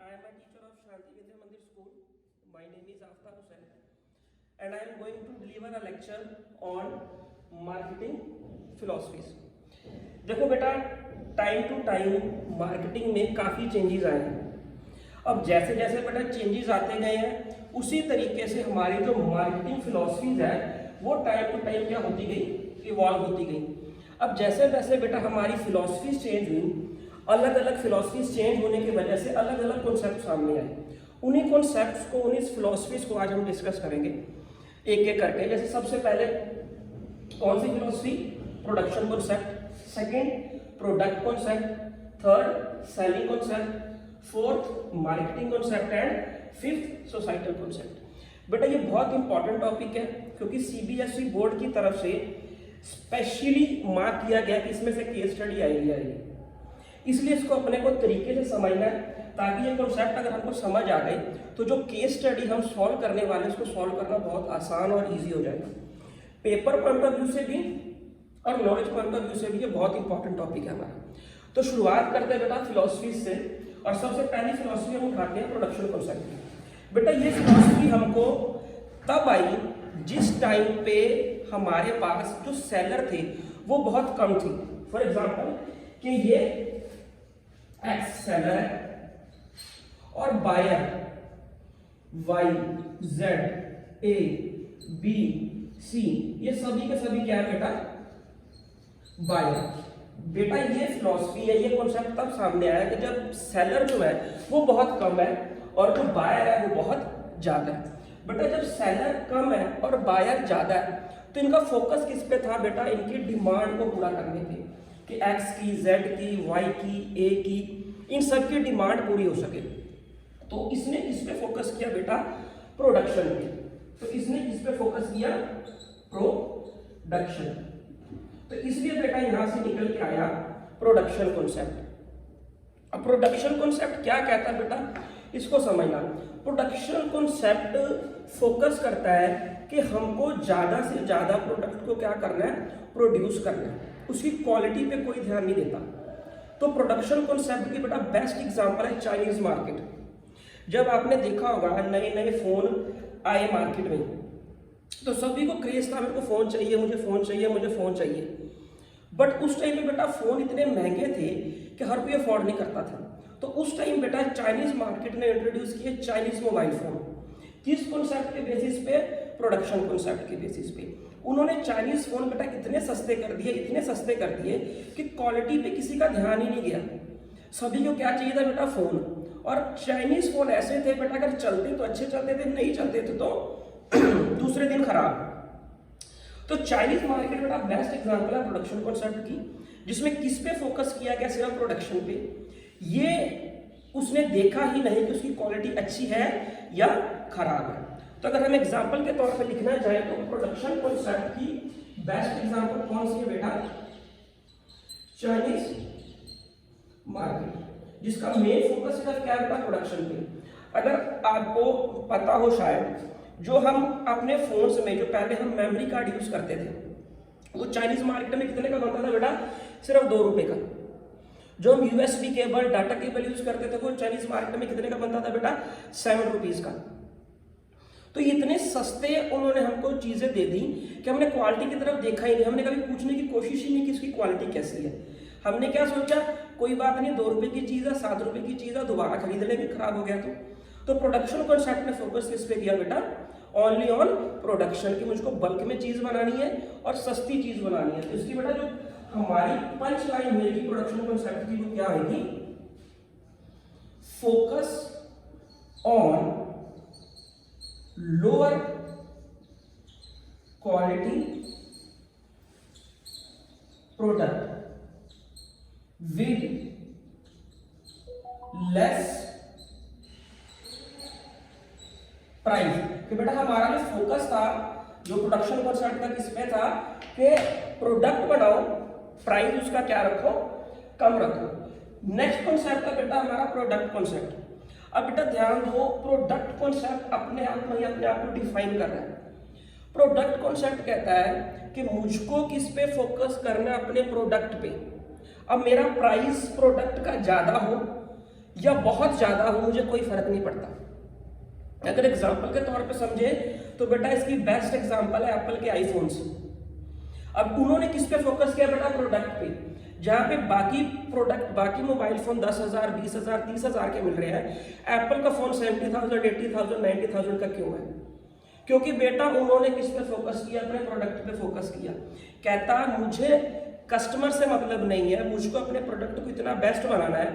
I am a teacher of Shanti Vidya Mandir School. My name is Aftab Hussain and I am going to deliver a lecture on marketing philosophies. देखो बेटा, time to time marketing में काफ़ी changes आए हैं। अब जैसे जैसे बेटा चेंजेस आते गए हैं उसी तरीके से हमारी जो मार्केटिंग फिलॉसफीज है वो टाइम टू टाइम क्या होती गई, इवॉल्व होती गई। अब जैसे जैसे बेटा हमारी फिलॉसफीज चेंज हुई, अलग अलग फिलॉसफीज चेंज होने की वजह से अलग अलग कॉन्सेप्ट सामने आए। उन्हीं कॉन्सेप्ट्स को, उन्हीं फिलॉसफीज को आज हम डिस्कस करेंगे एक एक करके। जैसे सबसे पहले कौन सी philosophy? Production concept, second product concept, third selling concept, fourth marketing concept and fifth societal concept. बेटा ये बहुत इंपॉर्टेंट टॉपिक है क्योंकि सीबीएसई बोर्ड की तरफ से स्पेशली मार्क किया गया कि इसमें से केस स्टडी आएगी, इसलिए इसको अपने को तरीके से समझना है ताकि ये कॉन्सेप्ट अगर हमको समझ आ गए तो जो केस स्टडी हम सॉल्व करने वाले हैं उसको सॉल्व करना बहुत आसान और इजी हो जाएगा। पेपर पॉइंट ऑफ व्यू से भी और नॉलेज पॉइंट ऑफ व्यू से भी ये बहुत इंपॉर्टेंट टॉपिक है हमारा। तो शुरुआत करते हैं बेटा फिलॉसफी से, और सबसे पहली फिलॉसफी हम उठाते हैं प्रोडक्शन कॉन्सेप्ट। बेटा ये फिलॉसफी हमको तब आई जिस टाइम पे हमारे पास जो सेलर थे वो बहुत कम थी। फॉर एग्जाम्पल कि ये एक्स सेलर है और buyer Y Z A B C ये सभी के सभी क्या है बेटा? बायर। बेटा ये फिलॉसफी है, ये कॉन्सेप्ट तब सामने आया कि जब सेलर जो है वो बहुत कम है और जो बायर है वो बहुत ज्यादा है। बेटा जब सेलर कम है और बायर ज्यादा है तो इनका फोकस किस पे था बेटा? इनकी डिमांड को पूरा करने पे कि एक्स की, जेड की, वाई की, ए की, इन सब की डिमांड पूरी हो सके। तो इसने इस पे फोकस किया बेटा प्रोडक्शन पे। तो इसने इस पे फोकस किया प्रोडक्शन, तो इसलिए बेटा यहां से निकल के आया प्रोडक्शन कॉन्सेप्ट। अब प्रोडक्शन कॉन्सेप्ट क्या कहता है बेटा, इसको समझना। प्रोडक्शन कॉन्सेप्ट फोकस करता है कि हमको ज्यादा से ज्यादा प्रोडक्ट को क्या करना है? प्रोड्यूस करना है। उसकी क्वालिटी पे कोई ध्यान नहीं देता। तो प्रोडक्शन कॉन्सेप्ट की बेटा बेस्ट एग्जांपल है चाइनीज मार्केट। जब आपने देखा होगा नए नए फोन आए मार्केट में तो सभी को क्रेज था, मेरे को फोन चाहिए, मुझे फोन चाहिए, मुझे फोन चाहिए। बट उस टाइम में बेटा फोन इतने महंगे थे कि हर कोई अफोर्ड नहीं करता था। तो उस टाइम बेटा चाइनीज मार्केट ने इंट्रोड्यूस किए चाइनीज मोबाइल फोन। किस कॉन्सेप्ट के बेसिस पे? प्रोडक्शन कॉन्सेप्ट के बेसिस पे। उन्होंने चाइनीज फोन बेटा इतने सस्ते कर दिए, इतने सस्ते कर दिए कि क्वालिटी पे किसी का ध्यान ही नहीं गया। सभी को क्या चाहिए था बेटा? फोन। और चाइनीज फोन ऐसे थे बेटा अगर चलते तो अच्छे चलते थे, नहीं चलते थे तो दूसरे दिन खराब। तो चाइनीज मार्केट बेटा बेस्ट एग्जांपल है प्रोडक्शन कॉन्सेप्ट की, जिसमें किस पे फोकस किया गया? सिर्फ प्रोडक्शन पे। ये उसने देखा ही नहीं कि उसकी क्वालिटी अच्छी है या खराब है। तो अगर हम एग्जांपल के तौर पे लिखना चाहे तो प्रोडक्शन कॉन्सेप्ट की बेस्ट एग्जांपल कौन सी है बेटा? चाइनीज मार्केट, जिसका मेन फोकस सिर्फ क्या है? प्रोडक्शन पे। अगर आपको पता हो शायद, जो हम अपने फोन्स में जो पहले हम मेमोरी कार्ड यूज करते थे वो चाइनीज मार्केट में कितने का बनता था बेटा? सिर्फ 2 रुपए का। जो हम USB cable, data cable use करते थे वो चाइनीज मार्केट में कितने का बनता था बेटा? 7 रुपीज का। तो इतने सस्ते उन्होंने हमको चीजें दे दी कि हमने क्वालिटी की तरफ देखा ही नहीं, हमने कभी पूछने की कोशिश ही नहीं कि इसकी क्वालिटी कैसी है। हमने क्या सोचा, कोई बात नहीं, 2 रुपए की चीज है, 7 रुपए की चीज है, दोबारा खरीद लेंगे, खराब हो गया तो प्रोडक्शन कॉन्सेप्ट ने फोकस किस पे किया बेटा? ओनली ऑन प्रोडक्शन, की मुझको बल्क में चीज बनानी है और सस्ती चीज बनानी है। तो इसकी बेटा जो हमारी पंच लाइन होगी प्रोडक्शन कॉन्सेप्ट की वो क्या होगी? Focus on lower quality product with less price. कि बेटा हमारा जो फोकस था, जो प्रोडक्शन कॉन्सेप्ट का किस पे था कि प्रोडक्ट बनाओ, प्राइस उसका क्या रखो? कम रखो। नेक्स्ट कॉन्सेप्ट है बेटा हमारा प्रोडक्ट कॉन्सेप्ट। अब बेटा ध्यान दो, प्रोडक्ट कॉन्सेप्ट अपने आप में अपने आप को डिफाइन कर रहा है। प्रोडक्ट कॉन्सेप्ट कहता है कि मुझको किस पे फोकस करना है? अपने प्रोडक्ट पे। अब मेरा प्राइस प्रोडक्ट का ज्यादा हो या बहुत ज्यादा हो, मुझे कोई फर्क नहीं पड़ता। अगर एग्जाम्पल के तौर पे समझे तो बेटा इसकी बेस्ट एग्जाम्पल है एप्पल के आईफोन्स। अब उन्होंने किस पे फोकस किया बेटा? प्रोडक्ट पे। जहां पे बाकी प्रोडक्ट, बाकी मोबाइल फोन 10,000, 20,000, 30,000 के मिल रहे हैं, एप्पल का फोन 70,000, 80,000, 90,000 का क्यों है? क्योंकि बेटा उन्होंने किस पे फोकस किया? अपने प्रोडक्ट पे फोकस किया। कहता मुझे कस्टमर से मतलब नहीं है, मुझको अपने प्रोडक्ट को इतना बेस्ट बनाना है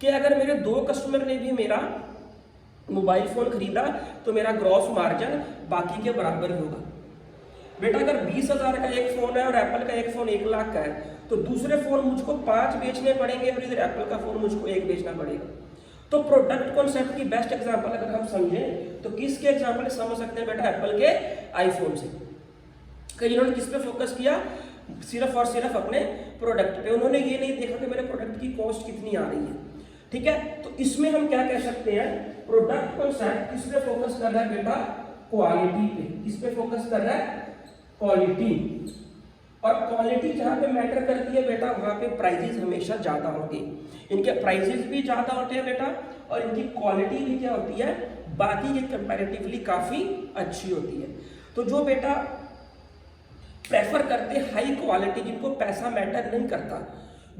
कि अगर मेरे 2 कस्टमर ने भी मेरा मोबाइल फोन खरीदा तो मेरा ग्रॉस मार्जिन बाकी के बराबर ही होगा। बेटा अगर 20,000 का एक फोन है और एप्पल का एक फोन 1 लाख का है, तो दूसरे फोन मुझको 5 बेचने पड़ेंगे और इधर एप्पल का फोन मुझको 1 बेचना पड़ेगा। तो प्रोडक्ट कॉन्सेप्ट की बेस्ट एग्जांपल अगर हम समझें तो किसके एग्जांपल समझ सकते हैं बेटा? एप्पल के आईफोन से। कि इन्होंने किस पे फोकस किया? सिर्फ और सिर्फ अपने प्रोडक्ट पे। उन्होंने ये नहीं देखा कि मेरे प्रोडक्ट की कॉस्ट कितनी आ रही है। ठीक है, तो इसमें हम क्या कह सकते हैं? प्रोडक्ट कॉन्सेप्ट किस पे फोकस कर रहा है बेटा? क्वालिटी पे। किस पे फोकस कर रहा है? क्वालिटी। और क्वालिटी जहां पे मैटर करती है बेटा, वहां पे प्राइजेस हमेशा ज्यादा होंगे। इनके प्राइजेस भी ज्यादा होते हैं बेटा, और इनकी क्वालिटी भी क्या होती है? बाकी के कंपैरेटिवली काफी अच्छी होती है। तो जो बेटा प्रेफर करते हाई क्वालिटी, जिनको पैसा मैटर नहीं करता,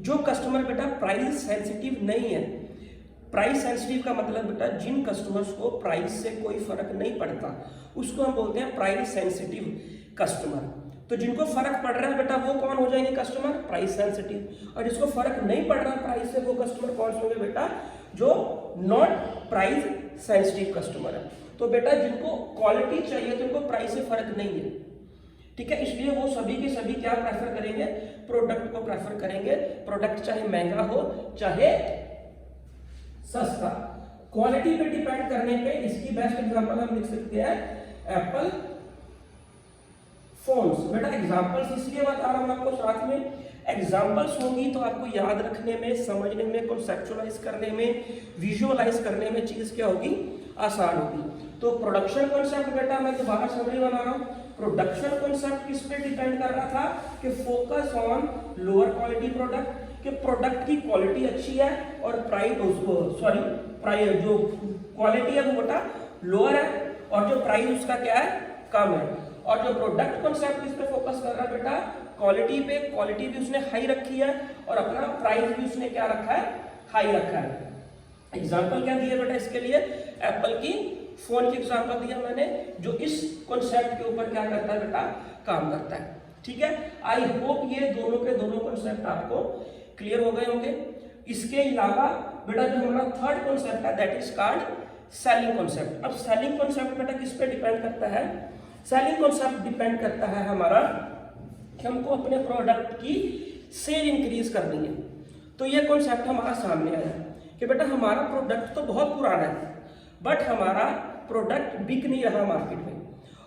जो कस्टमर बेटा प्राइस सेंसिटिव नहीं है। प्राइस सेंसिटिव का मतलब बेटा जिन कस्टमर्स को प्राइस से कोई फर्क नहीं पड़ता, उसको हम बोलते हैं प्राइस सेंसिटिव कस्टमर। तो जिनको फर्क पड़ रहा है बेटा वो कौन हो जाएंगे? Customer price sensitive. और जिसको फर्क नहीं पड़ रहा प्राइस से, वो कस्टमर कौन से होंगे बेटा? जो नॉट प्राइस सेंसिटिव कस्टमर है। तो बेटा जिनको क्वालिटी चाहिए तो उनको प्राइस से फर्क नहीं है। ठीक है, इसलिए वो सभी के सभी क्या प्रेफर करेंगे? प्रोडक्ट को प्रेफर करेंगे। प्रोडक्ट चाहे महंगा हो चाहे सस्ता। क्वालिटी पे डिपेंड करने पे इसकी बेस्ट एग्जांपल हम लिख सकते हैं एप्पल फोन्स। बेटा एग्जांपल्स इसलिए बता रहा हूं आपको, साथ में एग्जांपल्स होंगी तो आपको याद रखने में, समझने में, कॉन्सेप्चुअलाइज करने में, विजुअलाइज करने में चीज क्या होगी? आसान होगी। तो प्रोडक्शन कॉन्सेप्ट बेटा मैं दोबारा समरी बना रहा हूं। प्रोडक्शन कॉन्सेप्ट किस पे डिपेंड कर रहा था? कि focus on lower quality product, कि प्रोडक्ट की क्वालिटी अच्छी है और प्राइस जो क्वालिटी है वो बेटा लोअर है और जो प्राइस उसका क्या है? कम है। और जो प्रोडक्ट कॉन्सेप्ट इस पे फोकस कर रहा है बेटा क्वालिटी पे, क्वालिटी भी उसने हाई रखी है और अपना प्राइस भी उसने क्या रखा है? हाई रखा है। एग्जांपल क्या दिया बेटा इसके लिए? एप्पल की फोन की एग्जांपल दिया मैंने, जो इस कॉन्सेप्ट के ऊपर क्या करता है बेटा? काम करता है। ठीक है, आई होप ये दोनों के दोनों कॉन्सेप्ट आपको क्लियर हो गए होंगे। इसके अलावा बेटा जो हमारा थर्ड कॉन्सेप्ट है that is called selling concept. अब सेलिंग कॉन्सेप्ट बेटा किस पे डिपेंड करता है? सेलिंग कॉन्सेप्ट डिपेंड करता है हमारा कि हमको अपने प्रोडक्ट की सेल इंक्रीज करनी है। तो ये कॉन्सेप्ट हमारा सामने आया कि बेटा हमारा प्रोडक्ट तो बहुत पुराना है बट हमारा प्रोडक्ट बिक नहीं रहा मार्केट में।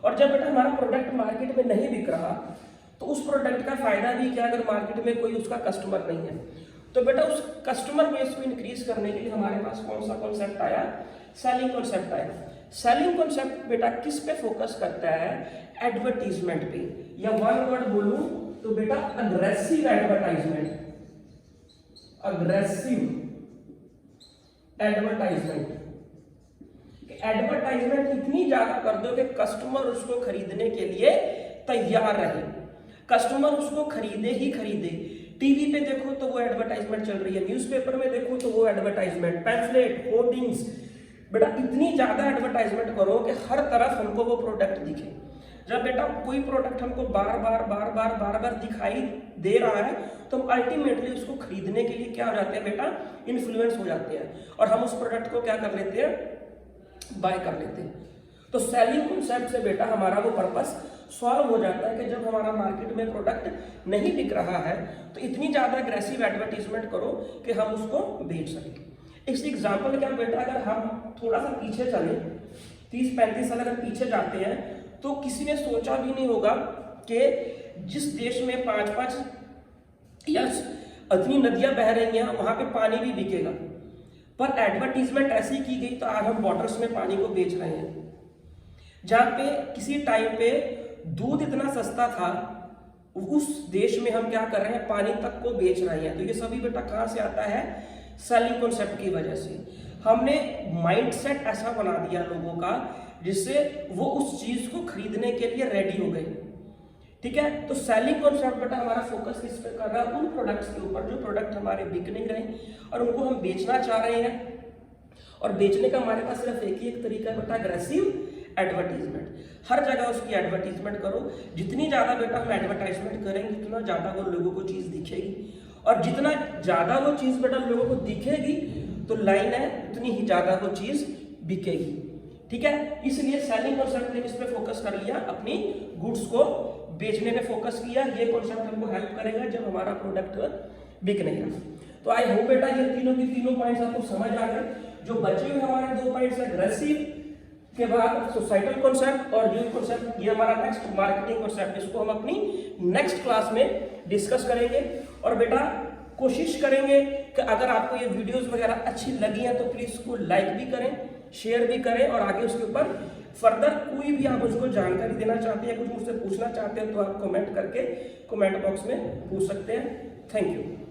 और जब बेटा हमारा प्रोडक्ट मार्केट में नहीं बिक रहा तो उस प्रोडक्ट का फायदा भी क्या अगर मार्केट में कोई उसका कस्टमर नहीं है? तो बेटा उस कस्टमर बेस को इंक्रीज करने के लिए हमारे पास कौन सा कॉन्सेप्ट आया? सेलिंग कॉन्सेप्ट आया। सेलिंग कॉन्सेप्ट बेटा किस पे फोकस करता है? एडवर्टीजमेंट पे, या वन वर्ड बोलूं तो बेटा aggressive advertisement. Aggressive advertisement, advertisement इतनी ज्यादा कर दो कि कस्टमर उसको खरीदने के लिए तैयार रहे, कस्टमर उसको खरीदे ही खरीदे। टीवी पे देखो तो वो एडवर्टाइजमेंट चल रही है, न्यूज़पेपर में देखो तो वो एडवर्टाइजमेंट, पैम्फलेट, होर्डिंग्स, बेटा इतनी ज्यादा एडवर्टाइजमेंट करो कि हर तरफ हमको वो प्रोडक्ट दिखे। जब बेटा कोई प्रोडक्ट हमको बार बार दिखाई दे रहा है तो हम अल्टीमेटली उसको खरीदने के लिए क्या हो जाते हैं बेटा? इन्फ्लुएंस हो जाते हैं और हम उस प्रोडक्ट को क्या कर लेते हैं? बाय कर लेते हैं। तो सेलिंग कॉन्सेप्ट से बेटा हमारा वो पर्पस सॉल्व हो जाता है कि जब हमारा मार्केट में प्रोडक्ट नहीं बिक रहा है तो इतनी ज्यादा एग्रेसिव एडवर्टीजमेंट करो कि हम उसको बेच सकें। इस एग्जाम्पल क्या बेटा, अगर हम थोड़ा सा पीछे चले 30-35 साल अगर पीछे जाते हैं तो किसी ने सोचा भी नहीं होगा कि जिस देश में 5-5 या इतनी नदियां बह रही हैं वहां पे पानी भी बिकेगा, पर एडवर्टीजमेंट ऐसी की गई तो आज हम बॉटल्स में पानी को बेच रहे हैं। जहां पे किसी टाइम पे दूध इतना सस्ता था उस देश में हम क्या कर रहे हैं? पानी तक को बेच रहे हैं। तो ये सभी बेटा कहां से आता है? सेलिंग कॉन्सेप्ट की वजह से। हमने माइंडसेट ऐसा बना दिया लोगों का जिससे वो उस चीज को खरीदने के लिए रेडी हो गए। ठीक है, तो सेलिंग कॉन्सेप्ट बेटा हमारा फोकस किस पे कर रहा है, उन प्रोडक्ट्स के ऊपर जो प्रोडक्ट हमारे बिक नहीं रहे और उनको हम बेचना चाह रहे हैं। और बेचने का हमारे पास सिर्फ एक ही एक तरीका है बेटा, अग्रेसिव एडवर्टीजमेंट। हर जगह उसकी एडवर्टीजमेंट करो। जितनी ज्यादा बेटा हम एडवर्टाइजमेंट करेंगे उतना ज्यादा वो लोगों को चीज दिखेगी, और जितना ज्यादा वो चीज बेटा लोगों को दिखेगी तो लाइन है उतनी ही ज्यादा वो चीज बिकेगी। ठीक है, इसलिए सेलिंग कॉन्सेप्ट ने किस पे फोकस कर लिया, अपनी गुड्स को बेचने में फोकस किया। ये कॉन्सेप्ट हमको हेल्प करेगा जब हमारा प्रोडक्ट बिक नहीं रहा। तो आई होप बेटा ये तीनों की तीनों पॉइंट्स आपको समझ आ गए। जो बचे हुए हमारे 2 पॉइंट्स अग्रेसिव के बाद सोसाइटल कॉन्सेप्ट और यूथ कॉन्सेप्ट, ये हमारा नेक्स्ट मार्केटिंग कॉन्सेप्ट, इसको हम अपनी नेक्स्ट क्लास में डिस्कस करेंगे। और बेटा कोशिश करेंगे कि अगर आपको ये वीडियोस वगैरह अच्छी लगी हैं तो प्लीज इसको लाइक भी करें, शेयर भी करें, और आगे उसके ऊपर फर्दर कोई भी आप मुझको जानकारी देना चाहते हैं, कुछ मुझसे पूछना चाहते हैं तो आप कमेंट करके कमेंट बॉक्स में पूछ सकते हैं। Thank you.